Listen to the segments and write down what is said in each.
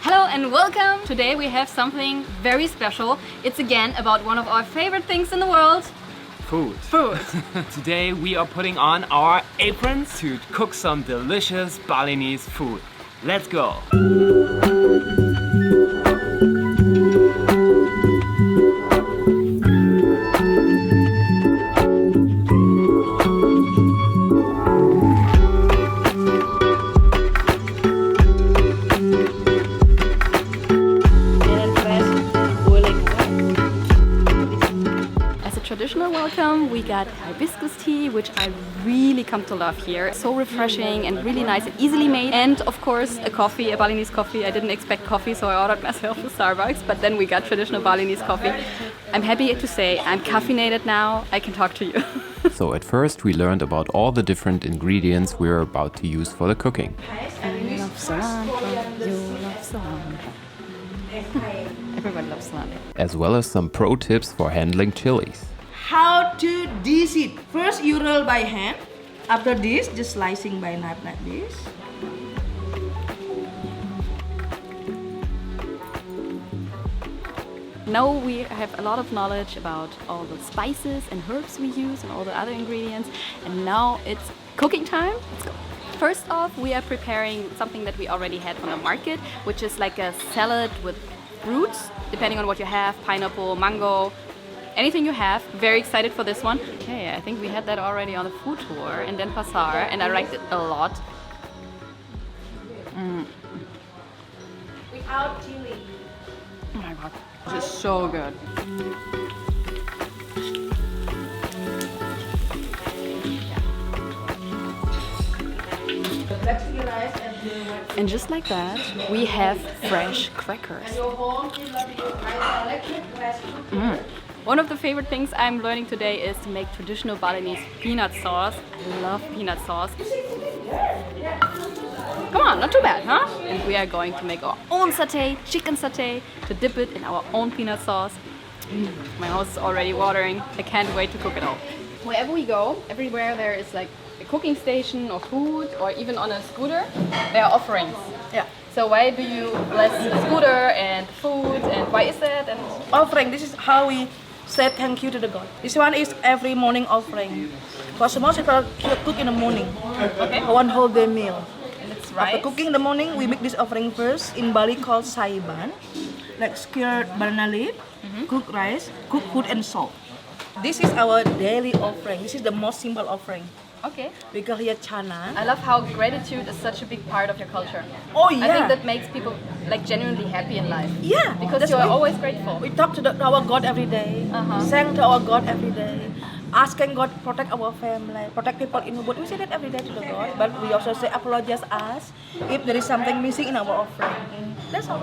Hello and welcome! Today we have something very special. It's again about one of our favorite things in the world. Food. Today we are putting on our aprons to cook some delicious Balinese food. Let's go! Traditional welcome, we got hibiscus tea, which I really come to love here. So refreshing and really nice and easily made. And of course a coffee, a Balinese coffee. I didn't expect coffee, so I ordered myself a Starbucks, but then we got traditional Balinese coffee. I'm happy to say I'm caffeinated now. I can talk to you. So at first we learned about all the different ingredients we're about to use for the cooking. I love cilantro, you love cilantro. Everybody loves cilantro. As well as some pro tips for handling chilies. How to dish it. First you roll by hand. After this, just slicing by knife like this. Now we have a lot of knowledge about all the spices and herbs we use and all the other ingredients. And now it's cooking time. Let's go. First off, we are preparing something that we already had on the market, which is like a salad with fruits, depending on what you have, pineapple, mango, anything you have. Very excited for this one. Okay, I think we had that already on the food tour and then Pasar, and I liked it a lot. Without chili. Oh my god, this is so good. And just like that, we have fresh crackers. One of the favorite things I'm learning today is to make traditional Balinese peanut sauce. I love peanut sauce. Come on, not too bad, huh? And we are going to make our own satay, chicken satay, to dip it in our own peanut sauce. My mouth is already watering. I can't wait to cook it all. Wherever we go, everywhere there is like a cooking station or food, or even on a scooter, there are offerings. Yeah. So why do you bless the scooter and food, and why is that? And Offering, this is how we say thank you to the God. This one is every morning offering. For most people cook in the morning. okay, One whole day meal. and it's After rice. cooking in the morning, we make this offering first. In Bali called saiban. Like skewered banana leaf, cooked rice, cooked food and salt. This is our daily offering. This is the most simple offering. Okay. We call here chana. I love how gratitude is such a big part of your culture. Oh yeah. I think that makes people like genuinely happy in life. Yeah. Because that's you are why always grateful. we talk to our God every day. Thank to our God every day. Asking God protect our family, protect people in Ubud. We say that every day to the God. But we also say apologize us if there is something missing in our offering. That's all.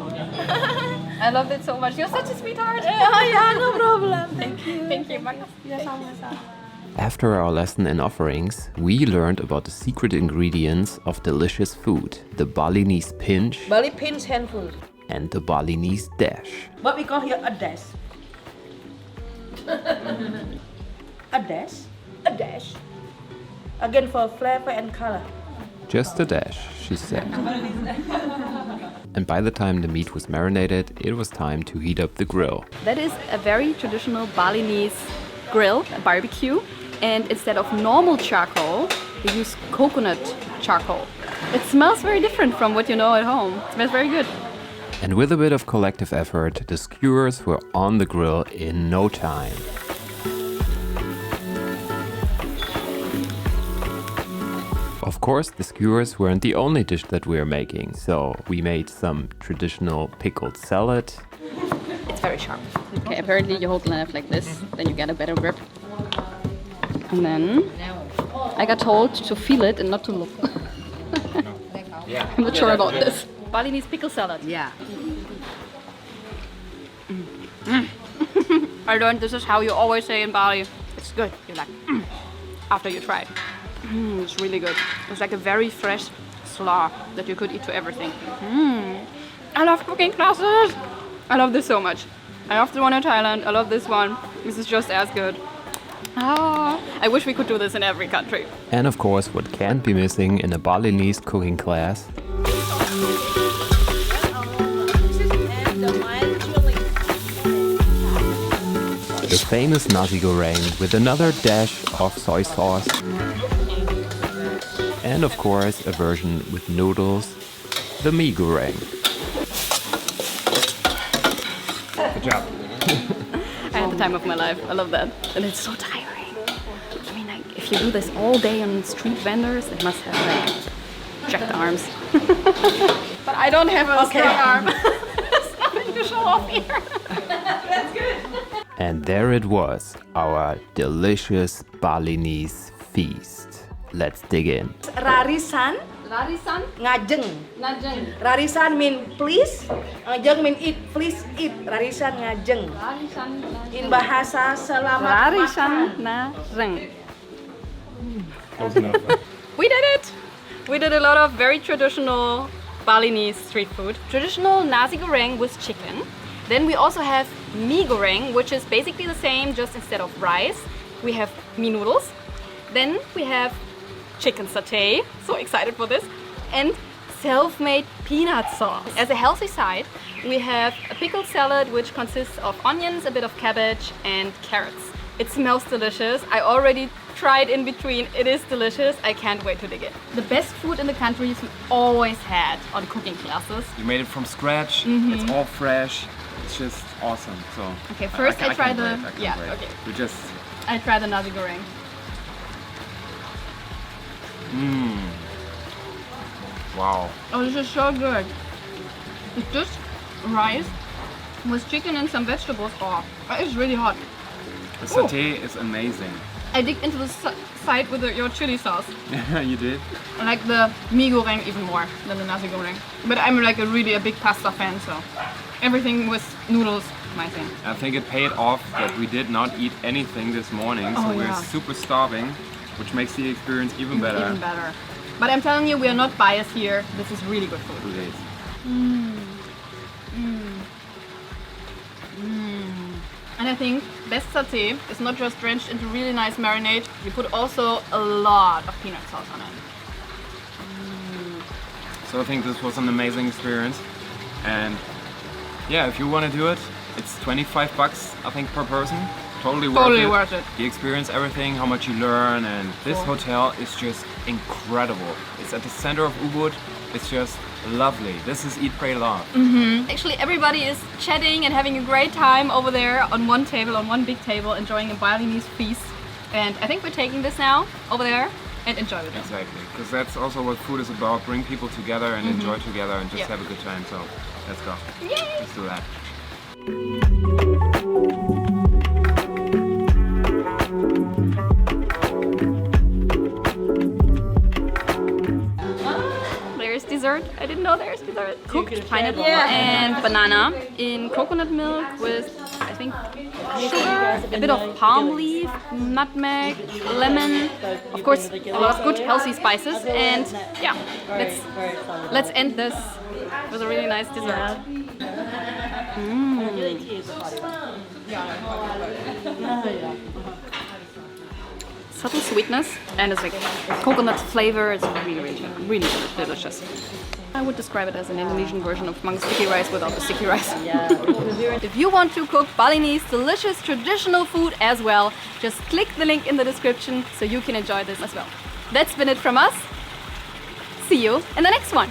I love it so much. You're such a sweetheart. yeah, no problem. Thank you. Thank you, Magnus. Yeah, sama-sama. After our lesson in offerings, we learned about the secret ingredients of delicious food, the Balinese pinch Bali pins handful. and the Balinese dash. What we call here a dash. A dash. A dash. Again for flavor and color. Just a dash, she said. And by the time the meat was marinated, it was time to heat up the grill. That is a very traditional Balinese grill, a barbecue. And instead of normal charcoal, they use coconut charcoal. It smells very different from what you know at home. It smells very good. And with a bit of collective effort, the skewers were on the grill in no time. Of course, the skewers weren't the only dish that we were making, so we made some traditional pickled salad. It's very sharp. Okay, apparently you hold the knife like this, then you get a better grip. And then I got told to feel it and not to look. I'm not sure about this. Balinese pickle salad. Yeah. I learned this is how you always say in Bali. It's good. You're like, after you try it. It's really good. It's like a very fresh slaw that you could eat to everything. I love cooking classes. I love this so much. I love the one in Thailand. I love this one. This is just as good. I wish we could do this in every country. And of course, what can't be missing in a Balinese cooking class, the famous nasi goreng with another dash of soy sauce. And of course, a version with noodles, the mee goreng. Good job. I had the time of my life. I love that. And it's so tiring. I mean, like, if you do this all day on street vendors, it must have, like, jacked arms. But I don't have a strong arm. There's nothing to show off here. That's good. And there it was, our delicious Balinese feast. Let's dig in. Rarisan, Rarisan, ngajeng. najeng. Rarisan mean please, ngajeng mean eat, please eat. Rarisan ngajeng. Rarisan, In bahasa selamat Rarisan, makan. najeng. Close enough. We did it! We did a lot of very traditional Balinese street food. Traditional nasi goreng with chicken. Then we also have mee goreng, which is basically the same, just instead of rice, we have mee noodles. Then we have chicken satay, so excited for this, and self-made peanut sauce. As a healthy side, we have a pickled salad, which consists of onions, a bit of cabbage, and carrots. It smells delicious. I already tried in between. It is delicious. I can't wait to dig in. The best food in the countries we always had on cooking classes. You made it from scratch. It's all fresh. It's just awesome. So Okay, first I try can't the- wait, I can't yeah, wait. okay. We just I try the nasi goreng. wow. Oh, this is so good. It's just rice with chicken and some vegetables. Oh, it's really hot. The satay is amazing. I dig into the side with your chili sauce. You did? I like the mee goreng even more than the nasi goreng. But I'm like a big pasta fan, so everything with noodles, my thing. I think it paid off that we did not eat anything this morning, so Oh, we're yeah. super starving, which makes the experience even better. Even better. But I'm telling you, we are not biased here. This is really good food. 2 days. And I think best satay is not just drenched into really nice marinade. You put also a lot of peanut sauce on it. So I think this was an amazing experience, and yeah, if you want to do it, it's 25 bucks I think per person. Totally worth it. You experience everything, how much you learn, and this hotel is just incredible. It's at the center of Ubud. It's just lovely. This is Eat, Pray, Love. Actually, everybody is chatting and having a great time over there on one table, on one big table, enjoying a Balinese feast. And I think we're taking this now over there and enjoy with them. Exactly, because that's also what food is about. Bring people together and enjoy together and just Yeah. have a good time. So let's go. Yay! Let's do that. There's dessert. I didn't know there's dessert. Cooked pineapple and banana in coconut milk with, I think, sugar, a bit of palm leaf, nutmeg, lemon, of course, a lot of good healthy spices. And yeah, let's end this with a really nice dessert. Subtle sweetness and it's like coconut flavor. It's really delicious. I would describe it as an Indonesian version of mung sticky rice without the sticky rice. If you want to cook Balinese delicious traditional food as well, just click the link in the description so you can enjoy this as well. That's been it from us. See you in the next one.